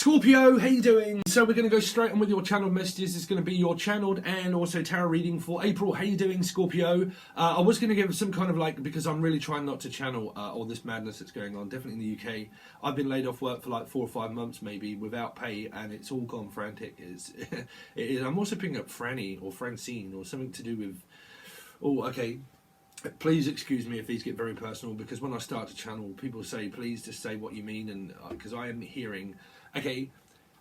Scorpio, how you doing? So we're going to go straight on with your channeled messages. It's going to be your channeled and also tarot reading for April. How you doing, Scorpio? I was going to give some kind of like, because I'm really trying not to channel all this madness that's going on, definitely in the UK. I've been laid off work for like 4 or 5 months maybe without pay, and it's all gone frantic. It is. I'm also picking up Franny or Francine or something to do with... Oh, okay. Please excuse me if these get very personal, because when I start to channel, people say, please just say what you mean, and because I am hearing... Okay,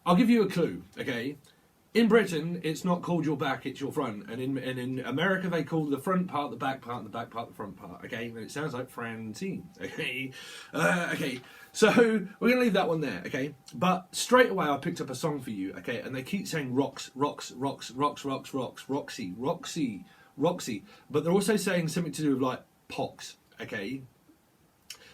I'll give you a clue, okay? In Britain, it's not called your back, it's your front. And in America, they call the front part the back part and the back part the front part, okay? And it sounds like Francine, okay? Okay, so we're going to leave that one there, okay? But straight away, I picked up a song for you, okay? And they keep saying rocks, rocks, rocks, rocks, rocks, rocks, Roxy, Roxy, Roxy. But they're also saying something to do with, like, pox, okay?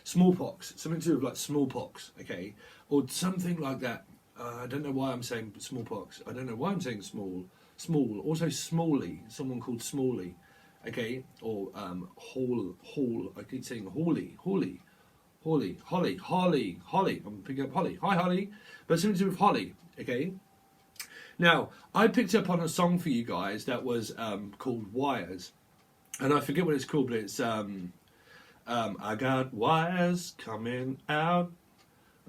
Smallpox, something to do with like smallpox, okay, or something like that. I don't know why I'm saying smallpox. I don't know why I'm saying small. Also Smalley, someone called Smalley, okay, or Hall. I keep saying Holly. I'm picking up Holly. Hi, Holly, but something to do with Holly, okay. Now I picked up on a song for you guys that was called Wires, and I forget what it's called, but it's I got wires coming out.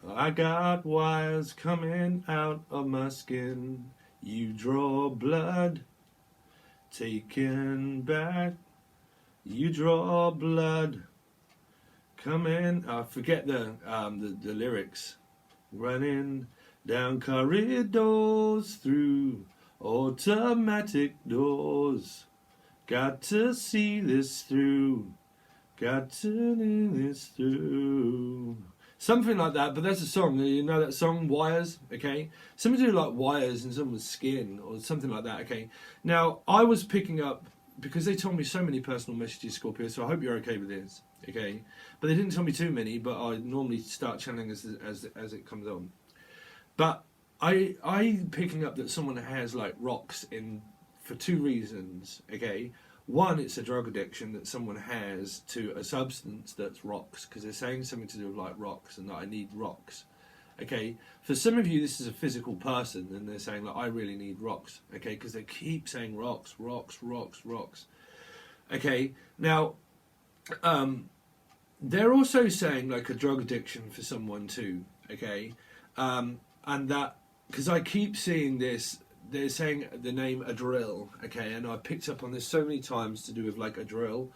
I got wires coming out of my skin. You draw blood, taken back. You draw blood, coming. I forget the lyrics. Running down corridors through automatic doors. Got to see this through. Got to do this through. Something like that, but that's a song. You know that song, Wires, okay? Something to do like wires in someone's skin or something like that, okay? Now, I was picking up, because they told me so many personal messages, Scorpio, so I hope you're okay with this, okay? But they didn't tell me too many, but I normally start channeling as it comes on. But I picking up that someone has like rocks in for 2 reasons, okay? One, it's a drug addiction that someone has to a substance that's rocks, because they're saying something to do with like rocks and that I need rocks. Okay, for some of you this is a physical person and they're saying like I really need rocks, okay, because they keep saying rocks, rocks, rocks, rocks. Okay, now they're also saying like a drug addiction for someone too, okay, and that, because I keep seeing this. They're saying the name Adril, okay, and I picked up on this so many times to do with like a drill.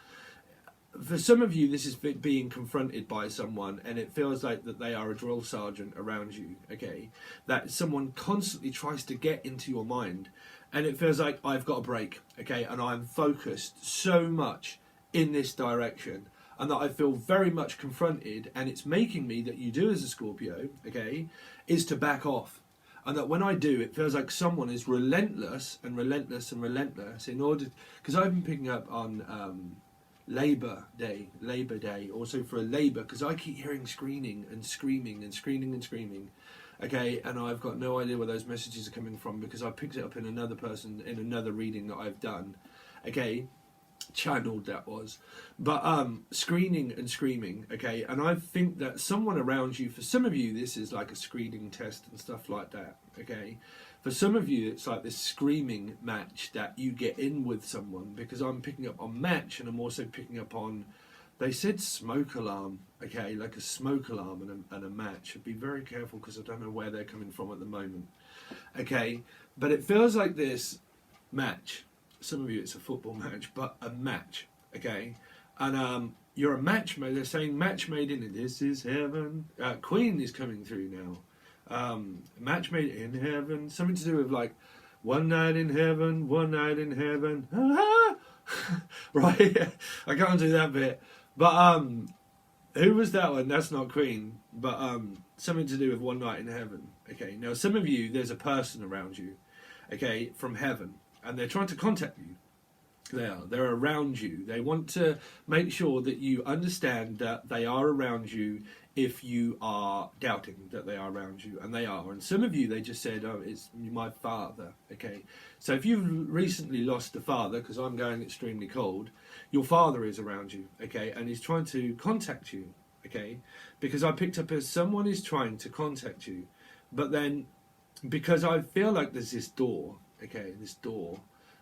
For some of you, this is being confronted by someone, and it feels like that they are a drill sergeant around you, okay, that someone constantly tries to get into your mind, and it feels like I've got a break, okay, and I'm focused so much in this direction, and that I feel very much confronted, and it's making me, that you do as a Scorpio, okay, is to back off. And that when I do, it feels like someone is relentless and relentless and relentless in order... Because I've been picking up on Labour Day, also for a Labour, because I keep hearing screaming and screaming and screaming and screaming. Okay, and I've got no idea where those messages are coming from, because I picked it up in another person, in another reading that I've done. Okay, channeled that was, but screening and screaming, okay, and I think that someone around you, for some of you this is like a screening test and stuff like that, okay, for some of you it's like this screaming match that you get in with someone, because I'm picking up on match, and I'm also picking up on, they said smoke alarm, okay, like a smoke alarm and a match. Be very careful, because I don't know where they're coming from at the moment, okay, but it feels like this match. Some of you it's a football match, but a match, okay, and you're a match made. They're saying match made in this is heaven. Queen is coming through now. Match made in heaven, something to do with like one night in heaven, one night in heaven. Right, I can't do that bit, but who was that one? That's not Queen, but something to do with one night in heaven. Okay, now some of you, there's a person around you, okay, from heaven, and they're trying to contact you. They're around you. They want to make sure that you understand that they are around you if you are doubting that they are around you, and they are. And some of you, they just said, oh, it's my father, okay? So if you've recently lost a father, because I'm going extremely cold, your father is around you, okay? And he's trying to contact you, okay? Because I picked up as someone is trying to contact you, but then because I feel like there's this door, okay, this door,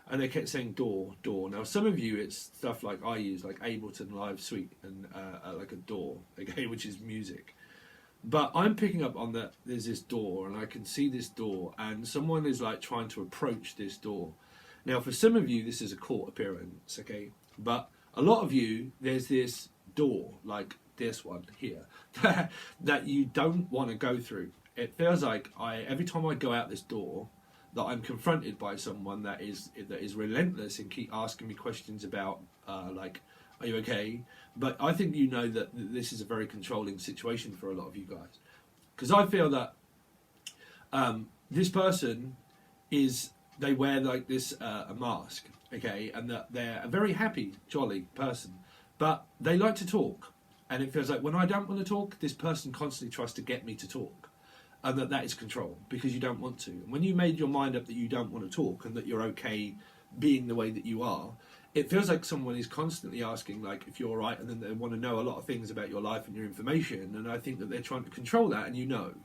and they kept saying door, door. Now, some of you, it's stuff like I use, like Ableton Live Suite, and like a door, okay, which is music. But I'm picking up on that there's this door, and I can see this door, and someone is like trying to approach this door. Now, for some of you, this is a court appearance, okay, but a lot of you, there's this door, like this one here, that you don't want to go through. It feels like every time I go out this door, that I'm confronted by someone that is relentless and keep asking me questions about like, are you okay? But I think you know that this is a very controlling situation for a lot of you guys, because I feel that this person they wear like this a mask, okay, and that they're a very happy, jolly person, but they like to talk, and it feels like when I don't want to talk, this person constantly tries to get me to talk. And that is control, because you don't want to. And when you made your mind up that you don't want to talk and that you're okay being the way that you are, it feels like someone is constantly asking, like, if you're all right, and then they want to know a lot of things about your life and your information. And I think that they're trying to control that, and you know.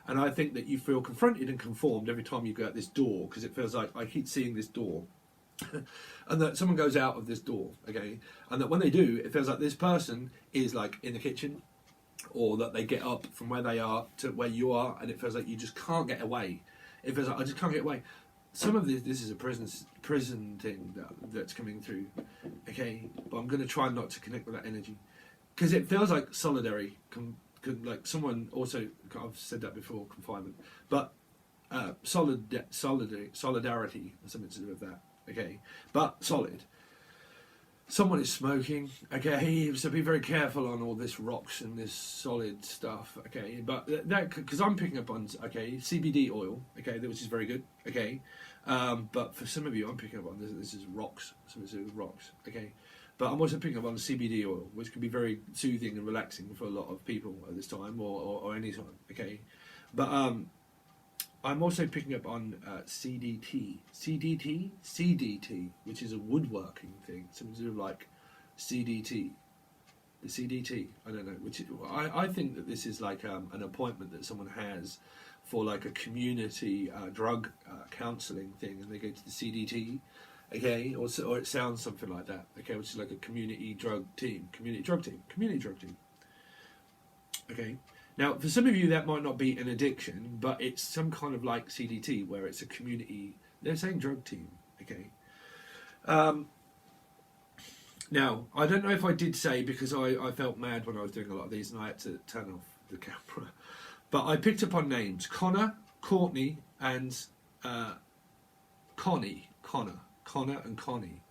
And I think that you feel confronted and conformed every time you go out this door, because it feels like I keep seeing this door. And that someone goes out of this door, okay? And that when they do, it feels like this person is like in the kitchen, or that they get up from where they are to where you are, and it feels like you just can't get away. It feels like I just can't get away. Some of this is a prison thing that's coming through, okay? But I'm going to try not to connect with that energy, because it feels like solidarity. Like someone also, I've said that before, confinement, but solidarity, something to do with that, okay? But solid. Someone is smoking, okay, so be very careful on all this rocks and this solid stuff, okay, but that, because I'm picking up on, okay, CBD oil, okay, which is very good, okay, but for some of you, I'm picking up on this is rocks, something to do with rocks, okay, but I'm also picking up on the CBD oil, which can be very soothing and relaxing for a lot of people at this time, or any time, okay, but I'm also picking up on CDT, which is a woodworking thing, something to do with like CDT, the CDT, I don't know, which I think that this is like an appointment that someone has for like a community drug counselling thing, and they go to the CDT, okay, or it sounds something like that, okay, which is like a community drug team, okay. Now, for some of you, that might not be an addiction, but it's some kind of like CDT, where it's a community, they're saying drug team, okay? Now, I don't know if I did say, because I felt mad when I was doing a lot of these, and I had to turn off the camera, but I picked up on names, Connor, Courtney, and Connor and Connie,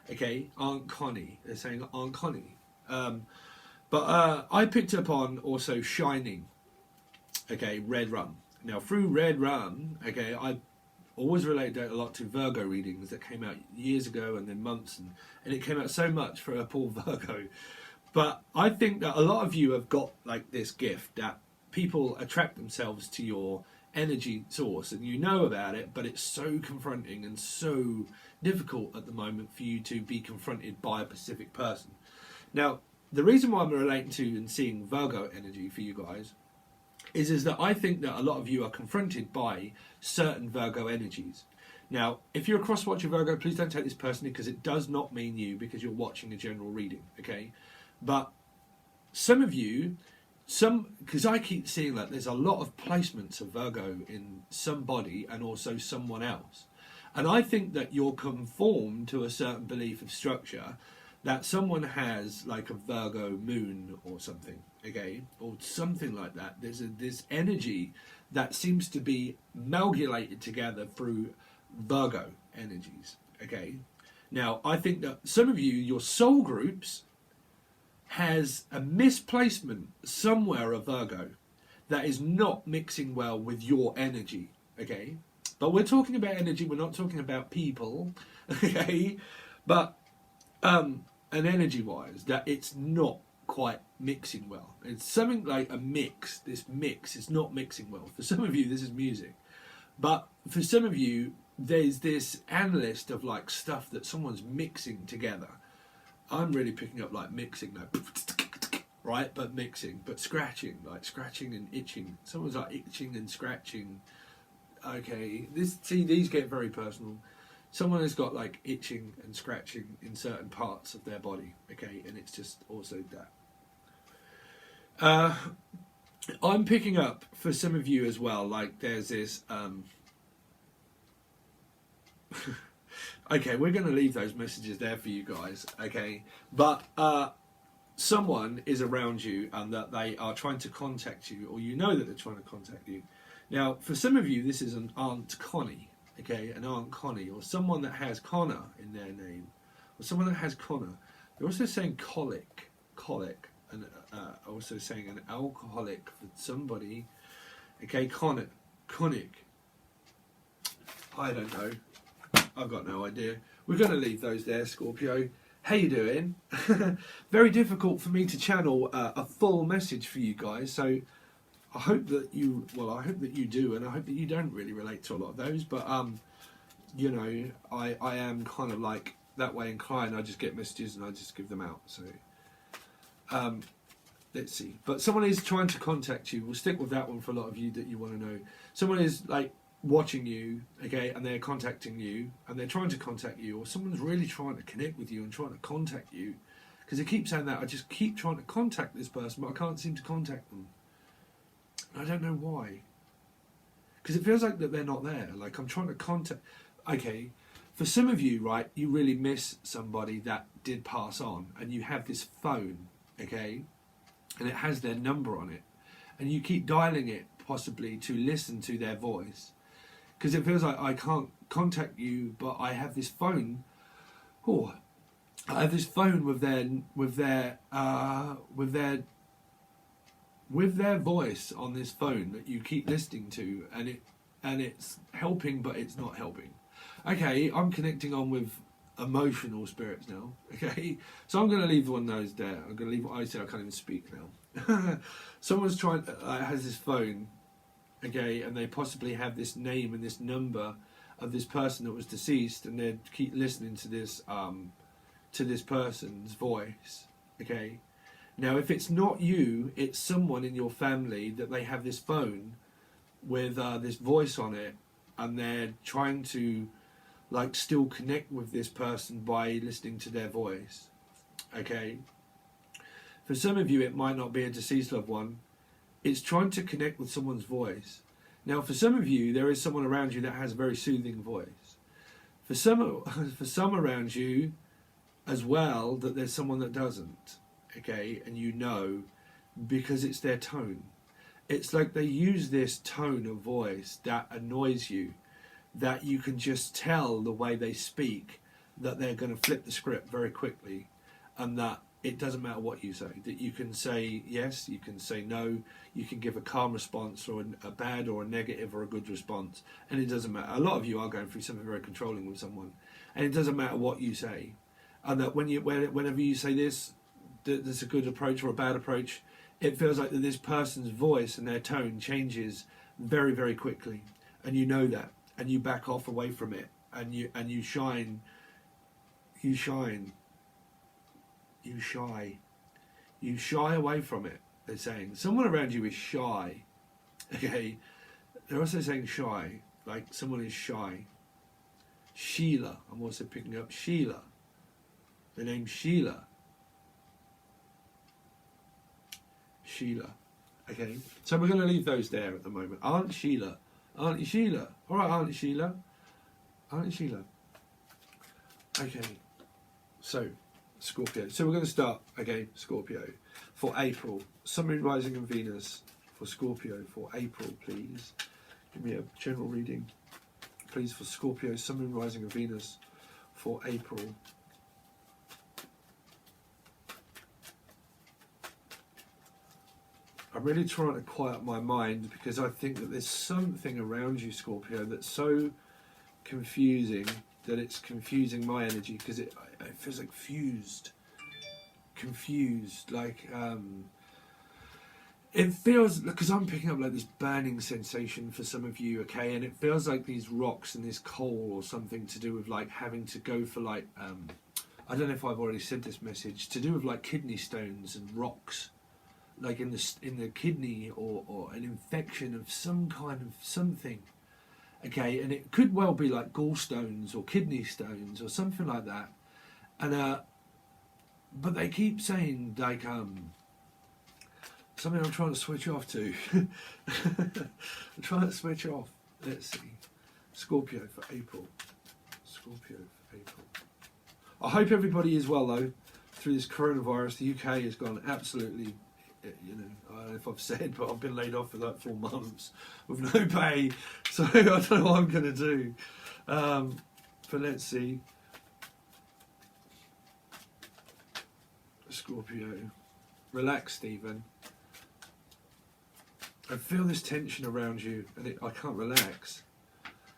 okay? Aunt Connie, they're saying Aunt Connie. But I picked up on also Shining, okay, Red Rum. Now, through Red Rum, okay, I always related that a lot to Virgo readings that came out years ago, and then months, and it came out so much for a poor Virgo. But I think that a lot of you have got like this gift that people attract themselves to your energy source, and you know about it, but it's so confronting and so difficult at the moment for you to be confronted by a specific person. Now, the reason why I'm relating to and seeing Virgo energy for you guys is that I think that a lot of you are confronted by certain Virgo energies. Now, if you're a cross-watcher Virgo, please don't take this personally, because it does not mean you, because you're watching a general reading, okay? But some of you, because I keep seeing that there's a lot of placements of Virgo in somebody and also someone else. And I think that you're conformed to a certain belief of structure, that someone has like a Virgo moon or something, okay, or something like that. There's this energy that seems to be amalgamated together through Virgo energies, okay. Now, I think that some of you, your soul groups, has a misplacement somewhere of Virgo that is not mixing well with your energy, okay. But we're talking about energy, we're not talking about people, okay. But and energy-wise, that it's not quite mixing well. It's something like a mix. This mix is not mixing well. For some of you, this is music. But for some of you, there's this analyst of like stuff that someone's mixing together. I'm really picking up like mixing, like, right? But mixing, but scratching, like scratching and itching. Someone's like itching and scratching okay, these get very personal. Someone has got like itching and scratching in certain parts of their body, okay, and it's just also that. I'm picking up for some of you as well, like there's this okay, we're going to leave those messages there for you guys, okay, but someone is around you and that they are trying to contact you, or you know that they're trying to contact you. Now, for some of you, this is an Aunt Connie, okay, an Aunt Connie, or someone that has Connor in their name, or someone that has Connor. They're also saying colic, and also saying an alcoholic for somebody, okay, conic. I don't know. I've got no idea. We're going to leave those there, Scorpio. How you doing? Very difficult for me to channel a full message for you guys, so I hope that you, well, I hope that you do, and I hope that you don't really relate to a lot of those, but, you know, I am kind of like that way inclined. I just get messages and I just give them out, so, let's see. But someone is trying to contact you. We'll stick with that one for a lot of you that you want to know. Someone is, like, watching you, okay, and they're contacting you, and they're trying to contact you, or someone's really trying to connect with you and trying to contact you, because they keep saying that, I just keep trying to contact this person, but I can't seem to contact them. I don't know why. Because it feels like that they're not there. Like I'm trying to contact. Okay, for some of you, right, you really miss somebody that did pass on, and you have this phone, okay, and it has their number on it, and you keep dialing it possibly to listen to their voice, because it feels like I can't contact you, but I have this phone. Oh, I have this phone with their voice on this phone that you keep listening to, and it's helping, but it's not helping. Okay, I'm connecting on with emotional spirits now. Okay, so I'm going to leave one of those there. I'm going to leave what I said. I can't even speak now. Someone's trying has this phone, okay, and they possibly have this name and this number of this person that was deceased, and they keep listening to this person's voice. Okay. Now, if it's not you, it's someone in your family that they have this phone with this voice on it, and they're trying to, like, still connect with this person by listening to their voice. Okay? For some of you, it might not be a deceased loved one. It's trying to connect with someone's voice. Now, for some of you, there is someone around you that has a very soothing voice. For some around you as well, that there's someone that doesn't. Okay, and you know, because it's their tone. It's like they use this tone of voice that annoys you, that you can just tell the way they speak that they're going to flip the script very quickly, and that it doesn't matter what you say, that you can say yes, you can say no, you can give a calm response or a bad or a negative or a good response, and it doesn't matter. A lot of you are going through something very controlling with someone, and it doesn't matter what you say, and that whenever you say this, there's a good approach or a bad approach, it feels like that this person's voice and their tone changes very, very quickly, and you know that, and you back off away from it, and you shy away from it. They're saying someone around you is shy. Okay, they're also saying shy, like someone is shy. Sheila, I'm also picking up Sheila. The name Sheila. Okay, so we're going to leave those there at the moment. Aunt Sheila. Auntie Sheila. All right, Auntie Sheila. Auntie Sheila. Okay, so Scorpio. So we're going to start again, Scorpio, for April. Sun, Moon, Rising and Venus for Scorpio for April, please. Give me a general reading, please, for Scorpio, Sun, Moon, Rising and Venus for April. I'm really trying to quiet my mind, because I think that there's something around you, Scorpio, that's so confusing that it's confusing my energy, because it feels like confused, like it feels, because I'm picking up like this burning sensation for some of you, okay, and it feels like these rocks and this coal or something to do with like having to go for like I don't know if I've already said this message, to do with like kidney stones and rocks, like in the kidney, or an infection of some kind of something, okay, and it could well be like gallstones or kidney stones or something like that, and but they keep saying like something I'm trying to switch off to. I'm trying to switch off. Let's see, Scorpio for April. Scorpio for April. I hope everybody is well though. Through this coronavirus, the UK has gone absolutely, you know, I don't know if I've said, but I've been laid off for like 4 months with no pay, so I don't know what I'm going to do. But let's see. Scorpio. Relax, Stephen. I feel this tension around you, and I can't relax.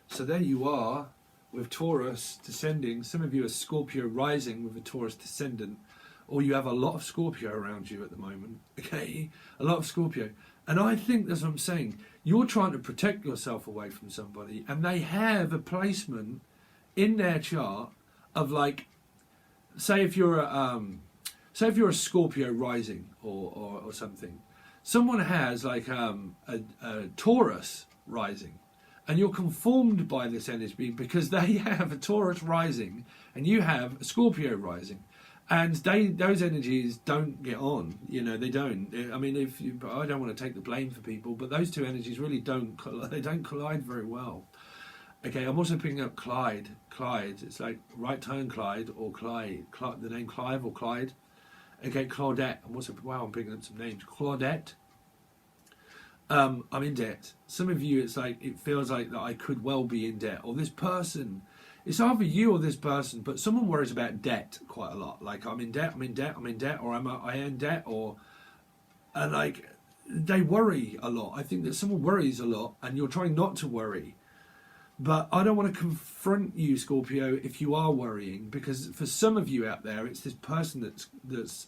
So there you are, with Taurus descending. Some of you are Scorpio rising with a Taurus descendant, or you have a lot of Scorpio around you at the moment, okay? A lot of Scorpio. And I think that's what I'm saying. You're trying to protect yourself away from somebody, and they have a placement in their chart of like, say if you're a Scorpio rising or something, someone has like a Taurus rising, and you're conformed by this energy because they have a Taurus rising and you have a Scorpio rising, and those energies don't get on. You know, they don't. I mean, I don't want to take the blame for people, but those two energies really don't collide very well. Okay, I'm also picking up Clyde. It's like right turn Clyde or Clyde. The name Clive or Clyde. Okay, Claudette. I'm picking up some names. Claudette. I'm in debt. Some of you, it's like, it feels like that I could well be in debt. Or this person, it's either you or this person, but someone worries about debt quite a lot. Like, I'm in debt, or I in debt, and like, they worry a lot. I think that someone worries a lot, and you're trying not to worry. But I don't want to confront you, Scorpio, if you are worrying, because for some of you out there, it's this person that's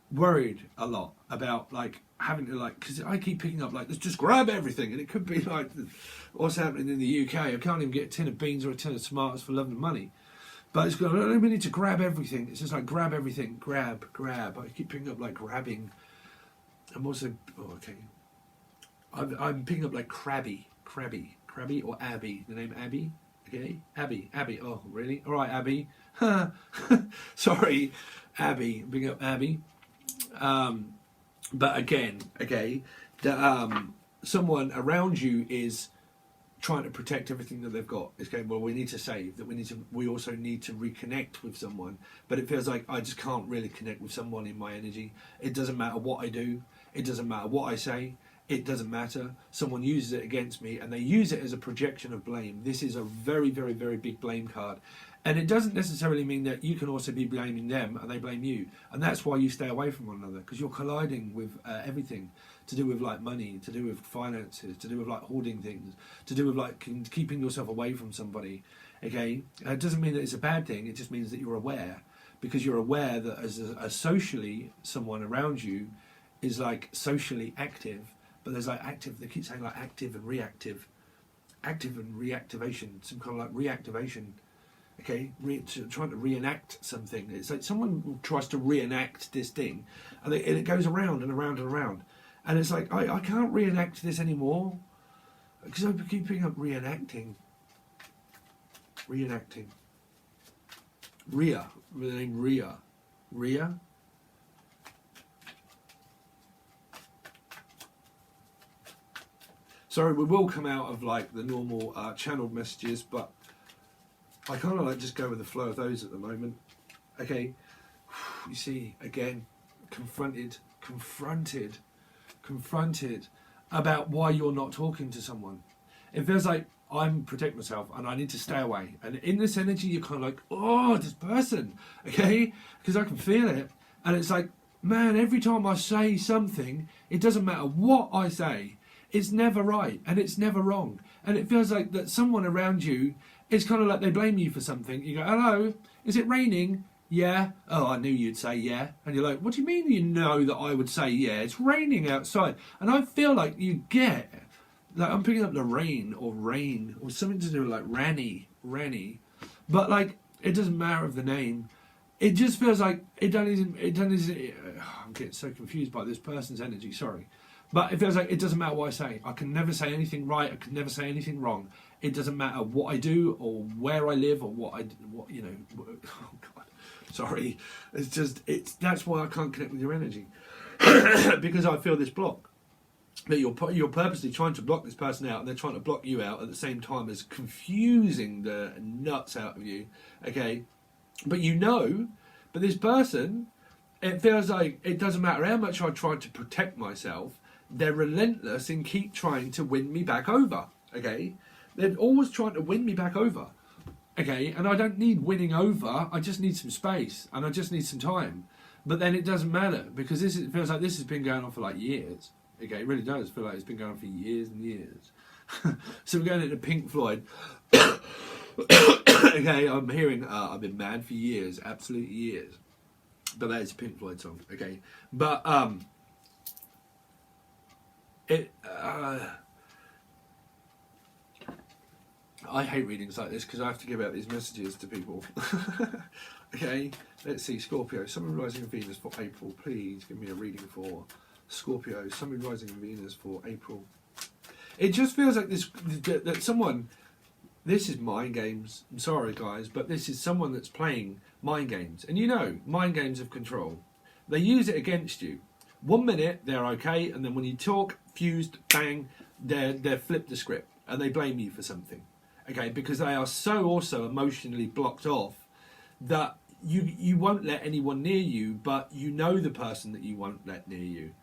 worried a lot about like having to like, because I keep picking up like, let's just grab everything, and it could be like what's happening in the UK. I can't even get a tin of beans or a tin of tomatoes for love and money. But it's got, we need to grab everything. It's just like grab everything, grab. I keep picking up like grabbing. I'm also I'm picking up like crabby or Abby. The name Abby. Okay, Abby. Oh, really? All right, Abby. Sorry, Abby. Bring up Abby. But again, okay, someone around you is trying to protect everything that they've got. It's going, well, we need to save that. We also need to reconnect with someone. But it feels like I just can't really connect with someone in my energy. It doesn't matter what I do. It doesn't matter what I say. It doesn't matter. Someone uses it against me, and they use it as a projection of blame. This is a very, very, very big blame card. And it doesn't necessarily mean that you can also be blaming them and they blame you. And that's why you stay away from one another, because you're colliding with everything to do with like money, to do with finances, to do with like hoarding things, to do with like keeping yourself away from somebody. Okay? It doesn't mean that it's a bad thing. It just means that you're aware, because you're aware that as socially someone around you is like socially active. But there's like active, they keep saying like active and reactive. Active and reactivation, some kind of like reactivation. Okay, trying to reenact something. It's like someone tries to reenact this thing, and it goes around and around and around. And it's like, I can't reenact this anymore, because I'm keeping up reenacting. Ria, with the name Ria. Sorry, we will come out of like the normal channeled messages, but I kind of like just go with the flow of those at the moment. Okay, you see, again, confronted about why you're not talking to someone. It feels like I'm protecting myself and I need to stay away. And in this energy, you're kind of like, oh, this person, okay? Because I can feel it. And it's like, man, every time I say something, it doesn't matter what I say. It's never right and it's never wrong. And it feels like that someone around you, it's kind of like they blame you for something. You go, hello, is it raining? Yeah. Oh, I knew you'd say yeah. And you're like, what do you mean you know that I would say yeah? It's raining outside. And I feel like you get, like I'm picking up the rain or something to do with like Ranny. But like, it doesn't matter of the name. It just feels like it doesn't, I'm getting so confused by this person's energy, sorry. But it feels like it doesn't matter what I say. I can never say anything right. I can never say anything wrong. It doesn't matter what I do or where I live or what you know. Oh God, sorry. That's why I can't connect with your energy because I feel this block. That you're purposely trying to block this person out, and they're trying to block you out at the same time as confusing the nuts out of you. Okay, but this person, it feels like it doesn't matter how much I try to protect myself, they're relentless and keep trying to win me back over. Okay, they're always trying to win me back over. Okay, and I don't need winning over. I just need some space and I just need some time. But then it doesn't matter because it feels like this has been going on for like years. Okay, it really does feel like it's been going on for years and years. So we're going into Pink Floyd. Okay, I'm hearing I've been mad for years, absolute years. But that is a Pink Floyd song, okay. But I hate readings like this because I have to give out these messages to people. Okay, let's see, Scorpio, Sun rising in Venus for April. Please give me a reading for Scorpio, Sun rising in Venus for April. It just feels like that someone, this is mind games. I'm sorry guys, but this is someone that's playing mind games. And you know, mind games of control. They use it against you. 1 minute they're okay, and then when you talk, fused, bang, they're flipped the script and they blame you for something. Okay, because they are so also emotionally blocked off that you won't let anyone near you, but you know the person that you won't let near you.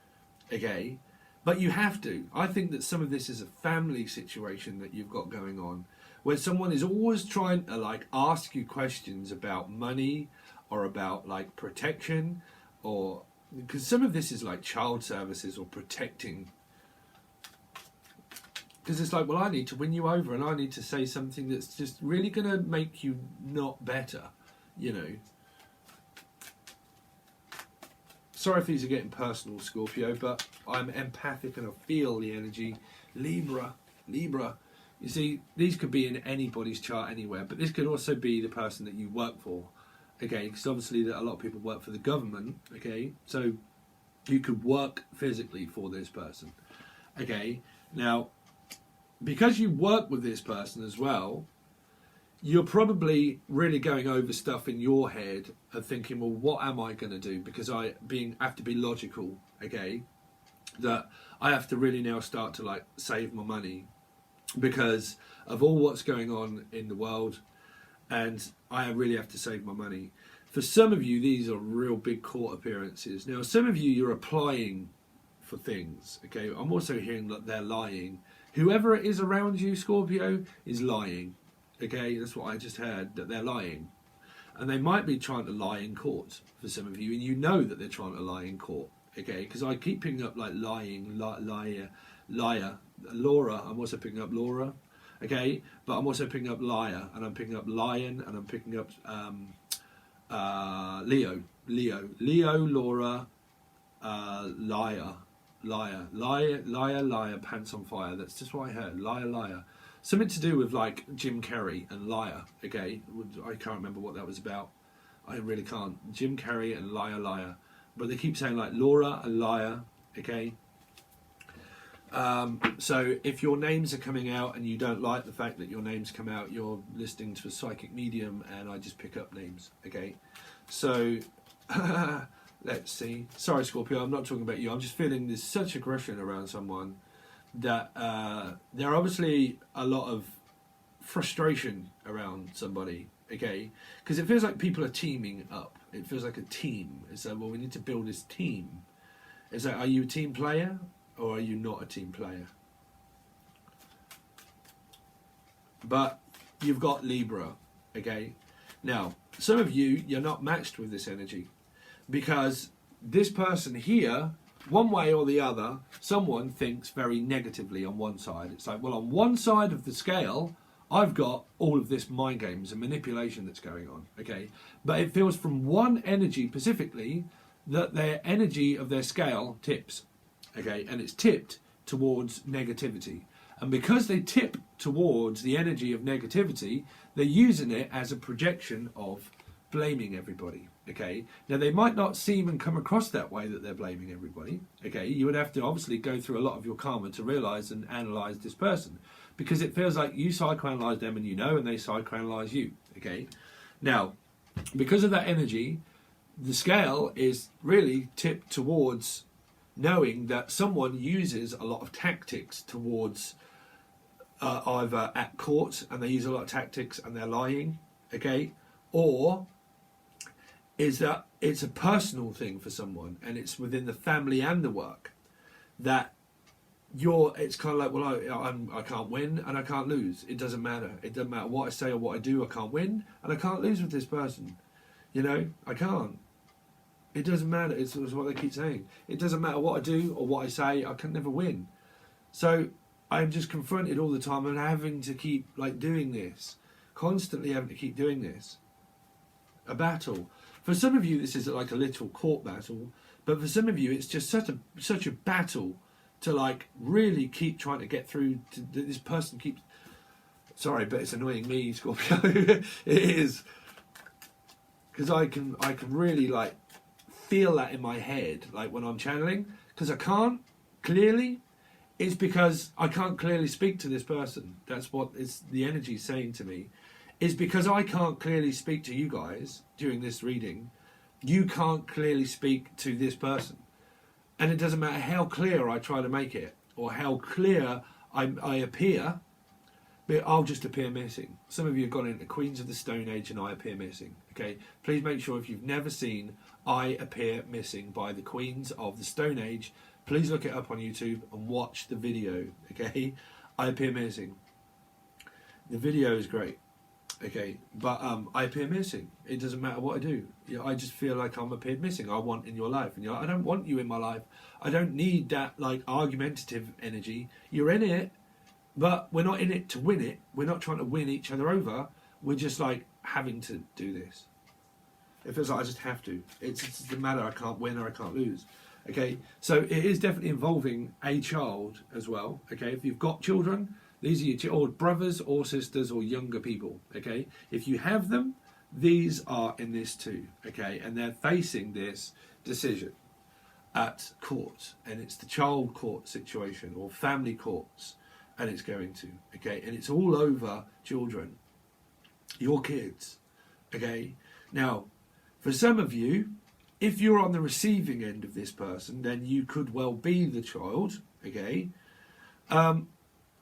Okay, but you have to. I think that some of this is a family situation that you've got going on, where someone is always trying to like ask you questions about money or about like protection, or because some of this is like child services or protecting. Because it's like, well, I need to win you over and I need to say something that's just really going to make you not better, you know. Sorry if these are getting personal, Scorpio, but I'm empathic and I feel the energy. Libra. You see, these could be in anybody's chart anywhere, but this could also be the person that you work for, okay? Because obviously a lot of people work for the government, okay? So you could work physically for this person, okay? Now, because you work with this person as well, you're probably really going over stuff in your head and thinking, well, what am I going to do? Because I have to be logical, okay? That I have to really now start to like save my money because of all what's going on in the world, and I really have to save my money. For some of you, these are real big court appearances. Now, some of you, you're applying for things, okay? I'm also hearing that they're lying. Whoever it is around you, Scorpio, is lying. Okay, that's what I just heard, that they're lying. And they might be trying to lie in court for some of you, and you know that they're trying to lie in court. Okay, because I keep picking up like lying, liar. Laura, I'm also picking up Laura. Okay, but I'm also picking up liar, and I'm picking up lion, and I'm picking up Leo, Laura, liar, pants on fire. That's just what I heard. Liar. Something to do with like Jim Carrey and liar. Okay, I can't remember what that was about. I really can't. Jim Carrey and liar. But they keep saying like Laura and liar. Okay. So if your names are coming out and you don't like the fact that your names come out, you're listening to a psychic medium, and I just pick up names. Okay. So. Let's see. Sorry, Scorpio, I'm not talking about you. I'm just feeling there's such aggression around someone that there are obviously a lot of frustration around somebody, okay? Because it feels like people are teaming up. It feels like a team. It's like, well, we need to build this team. It's like, are you a team player or are you not a team player? But you've got Libra, okay? Now, some of you, you're not matched with this energy. Because this person here, one way or the other, someone thinks very negatively on one side. It's like, well, on one side of the scale, I've got all of this mind games and manipulation that's going on, okay? But it feels from one energy specifically that their energy of their scale tips, okay? And it's tipped towards negativity. And because they tip towards the energy of negativity, they're using it as a projection of blaming everybody. Okay, now they might not seem and come across that way that they're blaming everybody. Okay, you would have to obviously go through a lot of your karma to realize and analyze this person. because it feels like you psychoanalyze them and you know, and they psychoanalyze you. Okay, now because of that energy, the scale is really tipped towards knowing that someone uses a lot of tactics towards either at court, and they use a lot of tactics and they're lying, okay, or is that it's a personal thing for someone and it's within the family and the work that it's kind of like, well, I can't win and I can't lose. It doesn't matter. It doesn't matter what I say or what I do. I can't win and I can't lose with this person. You know, I can't. It doesn't matter. It's what they keep saying. It doesn't matter what I do or what I say. I can never win. So I'm just confronted all the time and having to keep like doing this, constantly having to keep doing this. A battle. For some of you, this is like a literal court battle, but for some of you, it's just such a battle to like really keep trying to get through. This person keeps. Sorry, but it's annoying me, Scorpio. It is, because I can really like feel that in my head, like when I'm channeling, because I can't clearly. It's because I can't clearly speak to this person. That's what it's the energy saying to me. Is because I can't clearly speak to you guys during this reading. You can't clearly speak to this person. And it doesn't matter how clear I try to make it or how clear I appear, but I'll just appear missing. Some of you have gone into Queens of the Stone Age and I appear missing. Okay, please make sure if you've never seen I Appear Missing by the Queens of the Stone Age, please look it up on YouTube and watch the video. Okay, I Appear Missing. The video is great. Okay, but I appear missing. It doesn't matter what I do. I just feel like I'm appeared missing. I want in your life, and you're like, I don't want you in my life. I don't need that like argumentative energy. You're in it, but we're not in it to win it. We're not trying to win each other over. We're just like having to do this. It feels like I just have to. It's the matter. I can't win or I can't lose. Okay, so it is definitely involving a child as well. Okay, if you've got children. These are your brothers or sisters or younger people, okay? If you have them, these are in this too, okay? And they're facing this decision at court, and it's the child court situation or family courts, and it's going to, okay? And it's all over children, your kids, okay? Now, for some of you, if you're on the receiving end of this person, then you could well be the child, okay?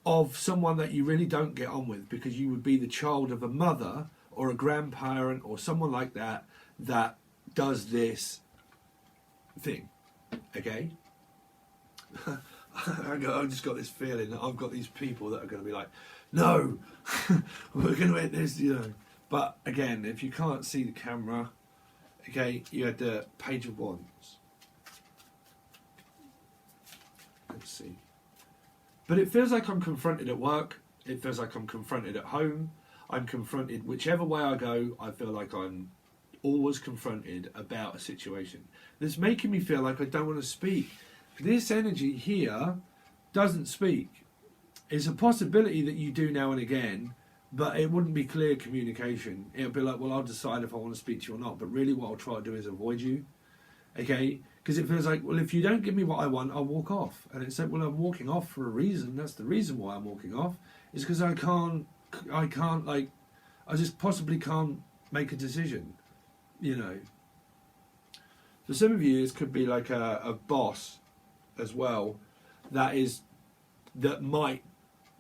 Of someone that you really don't get on with, because you would be the child of a mother or a grandparent or someone like that that does this thing, okay? I've just got this feeling that I've got these people that are going to be like, no, we're going to hit this, you know. But again, if you can't see the camera, okay, you had the Page of Wands. Let's see. But it feels like I'm confronted at work. It feels like I'm confronted at home. I'm confronted whichever way I go. I feel like I'm always confronted about a situation. That's making me feel like I don't want to speak. This energy here doesn't speak. It's a possibility that you do now and again, but it wouldn't be clear communication. It'll be like, well, I'll decide if I want to speak to you or not. But really what I'll try to do is avoid you. Okay? Because it feels like, well, if you don't give me what I want, I'll walk off. And it's like, well, I'm walking off for a reason. That's the reason why I'm walking off. Is because I can't, like, I just possibly can't make a decision, you know. For some of you, this could be like a boss as well that might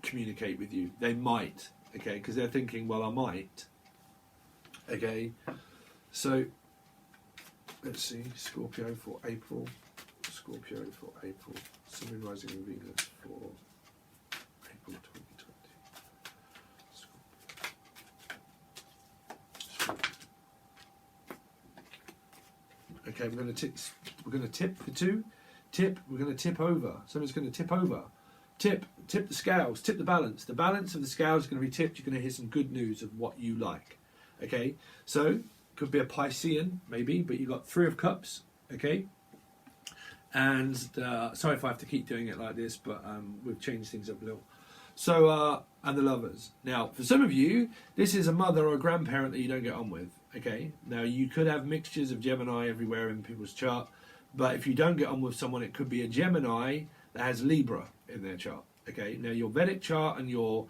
communicate with you. They might, okay, because they're thinking, well, I might, okay. So, let's see, Scorpio for April, Sun, Moon, Rising and Venus for April 2020. Scorpio. Okay, we're going to tip for two. We're going to tip over. Something's going to tip over. Tip the scales, tip the balance. The balance of the scales is going to be tipped. You're going to hear some good news of what you like. Okay, so could be a Piscean, maybe, but you've got 3 of Cups, okay? And sorry if I have to keep doing it like this, but we've changed things up a little. So, and the Lovers. Now, for some of you, this is a mother or a grandparent that you don't get on with, okay? Now, you could have mixtures of Gemini everywhere in people's chart, but if you don't get on with someone, it could be a Gemini that has Libra in their chart, Okay, now your Vedic chart and your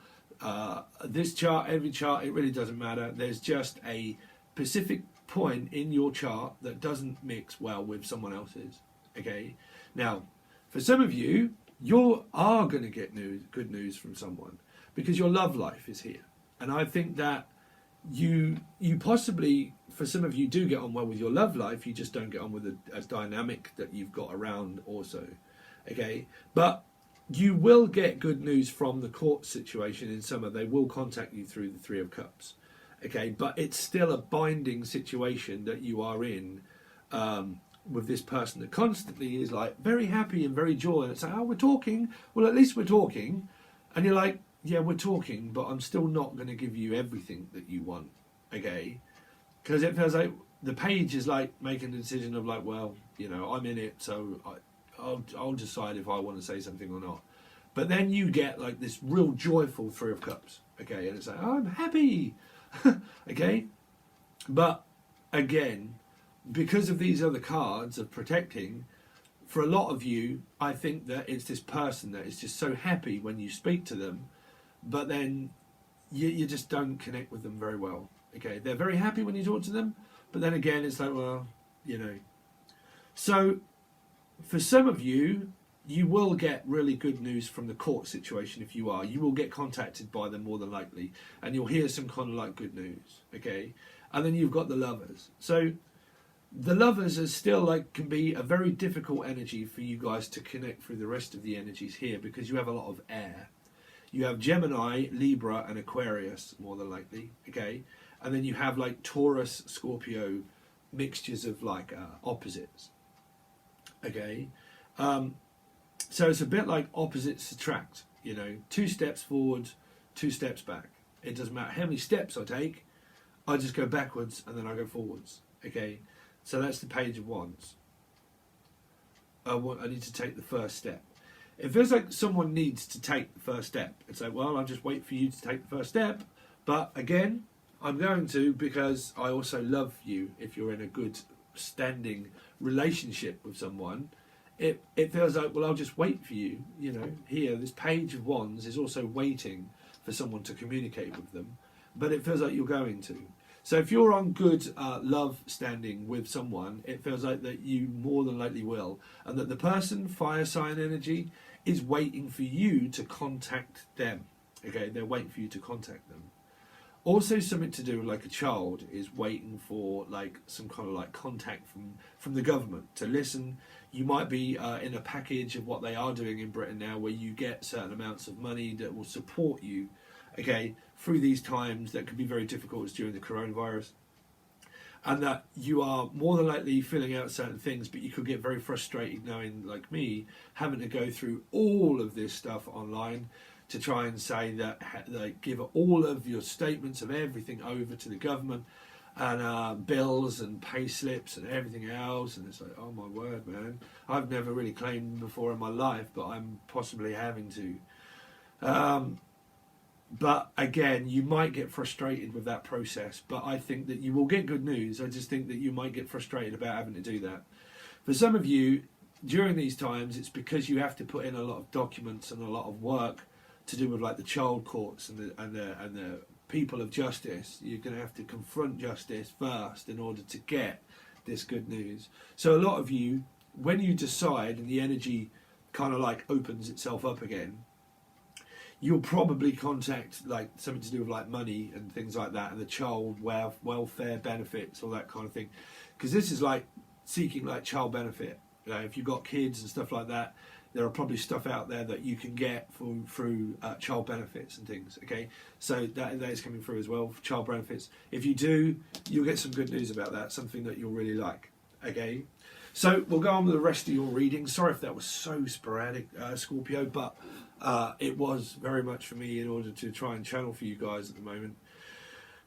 this chart, every chart, it really doesn't matter. There's just a specific point in your chart that doesn't mix well with someone else's. Okay, now for some of you, you are going to get good news from someone because your love life is here, and I think that you possibly, for some of you, do get on well with your love life. You just don't get on with a dynamic that you've got around also. Okay, but you will get good news from the court situation in summer. They will contact you through the Three of Cups. Okay, but it's still a binding situation that you are in with this person that constantly is like very happy and very joy. And it's like, oh, we're talking. Well, at least we're talking. And you're like, yeah, we're talking, but I'm still not going to give you everything that you want. Okay, because it feels like the page is like making a decision of like, well, you know, I'm in it, so I'll decide if I want to say something or not. But then you get like this real joyful Three of Cups. Okay, and it's like, oh, I'm happy. Okay, but again, because of these other cards of protecting, for a lot of you, I think that it's this person that is just so happy when you speak to them, but then you just don't connect with them very well. Okay, they're very happy when you talk to them, but then again, it's like, well, you know. So for some of you, you will get really good news from the court situation. If you are, you will get contacted by them more than likely, and you'll hear some kind of like good news. Okay, and then you've got the Lovers. So the Lovers are still like, can be a very difficult energy for you guys to connect through the rest of the energies here, because you have a lot of air. You have Gemini, Libra and Aquarius more than likely. Okay, and then you have like Taurus, Scorpio, mixtures of like opposites. Okay, so it's a bit like opposites attract, you know, 2 steps forward, 2 steps back. It doesn't matter how many steps I take, I just go backwards and then I go forwards. Okay, so that's the Page of Wands. I need to take the first step. It feels like someone needs to take the first step. It's like, well, I'll just wait for you to take the first step. But again, I'm going to, because I also love you. If you're in a good standing relationship with someone, it feels like, well, I'll just wait for you. You know, here, this Page of Wands is also waiting for someone to communicate with them, but it feels like you're going to. So if you're on good love standing with someone, it feels like that you more than likely will, and that the person, fire sign energy, is waiting for you to contact them. Okay, they're waiting for you to contact them. Also, something to do with like a child is waiting for like some kind of like contact from the government to listen. You might be in a package of what they are doing in Britain now, where you get certain amounts of money that will support you, okay, through these times that could be very difficult, as during the coronavirus. And that you are more than likely filling out certain things, but you could get very frustrated knowing, like me, having to go through all of this stuff online to try and say that, like, give all of your statements of everything over to the government, and bills and pay slips and everything else. And it's like, oh my word, man, I've never really claimed them before in my life, but I'm possibly having to. But again, you might get frustrated with that process, but I think that you will get good news. I just think that you might get frustrated about having to do that. For some of you, during these times, it's because you have to put in a lot of documents and a lot of work to do with like the child courts and the people of justice. You're going to have to confront justice first in order to get this good news. So a lot of you, when you decide and the energy kind of like opens itself up again, you'll probably contact like something to do with like money and things like that, and the child welfare benefits, all that kind of thing, because this is like seeking like child benefit. You know, if you've got kids and stuff like that, there are probably stuff out there that you can get through child benefits and things. Okay, so that is coming through as well, child benefits. If you do, you'll get some good news about that, something that you'll really like. Okay, so we'll go on with the rest of your reading. Sorry if that was so sporadic, Scorpio, but it was very much for me in order to try and channel for you guys at the moment.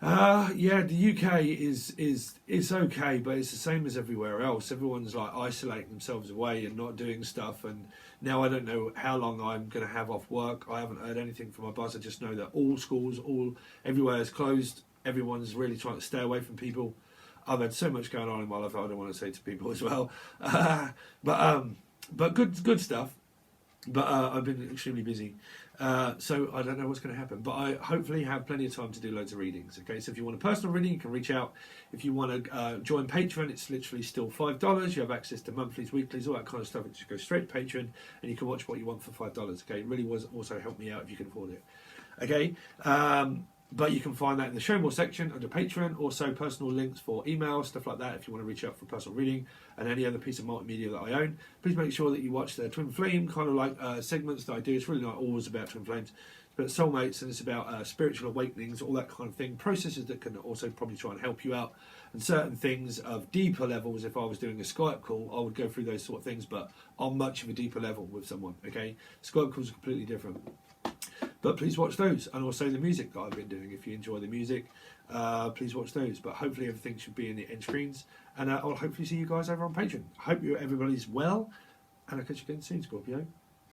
Yeah, the UK is okay, but it's the same as everywhere else. Everyone's like isolating themselves away and not doing stuff, and now I don't know how long I'm going to have off work. I haven't heard anything from my boss. I just know that all schools, everywhere is closed. Everyone's really trying to stay away from people. I've had so much going on in my life I don't want to say to people as well, but good stuff. But I've been extremely busy, so I don't know what's going to happen. But I hopefully have plenty of time to do loads of readings. Okay, so if you want a personal reading, you can reach out. If you want to join Patreon, it's literally still $5. You have access to monthlies, weeklies, all that kind of stuff. It just goes straight to Patreon, and you can watch what you want for $5. Okay, it really was also help me out if you can afford it. Okay. But you can find that in the Show More section under Patreon. Also, personal links for email, stuff like that, if you want to reach out for personal reading and any other piece of multimedia that I own. Please make sure that you watch the Twin Flame kind of like segments that I do. It's really not always about Twin Flames, but soulmates, and it's about spiritual awakenings, all that kind of thing. Processes that can also probably try and help you out. And certain things of deeper levels, if I was doing a Skype call, I would go through those sort of things, but on much of a deeper level with someone, okay? Skype calls are completely different. But please watch those, and also the music that I've been doing. If you enjoy the music, please watch those. But hopefully everything should be in the end screens, and I'll hopefully see you guys over on Patreon. I hope everybody's well, and I'll catch you again soon, Scorpio.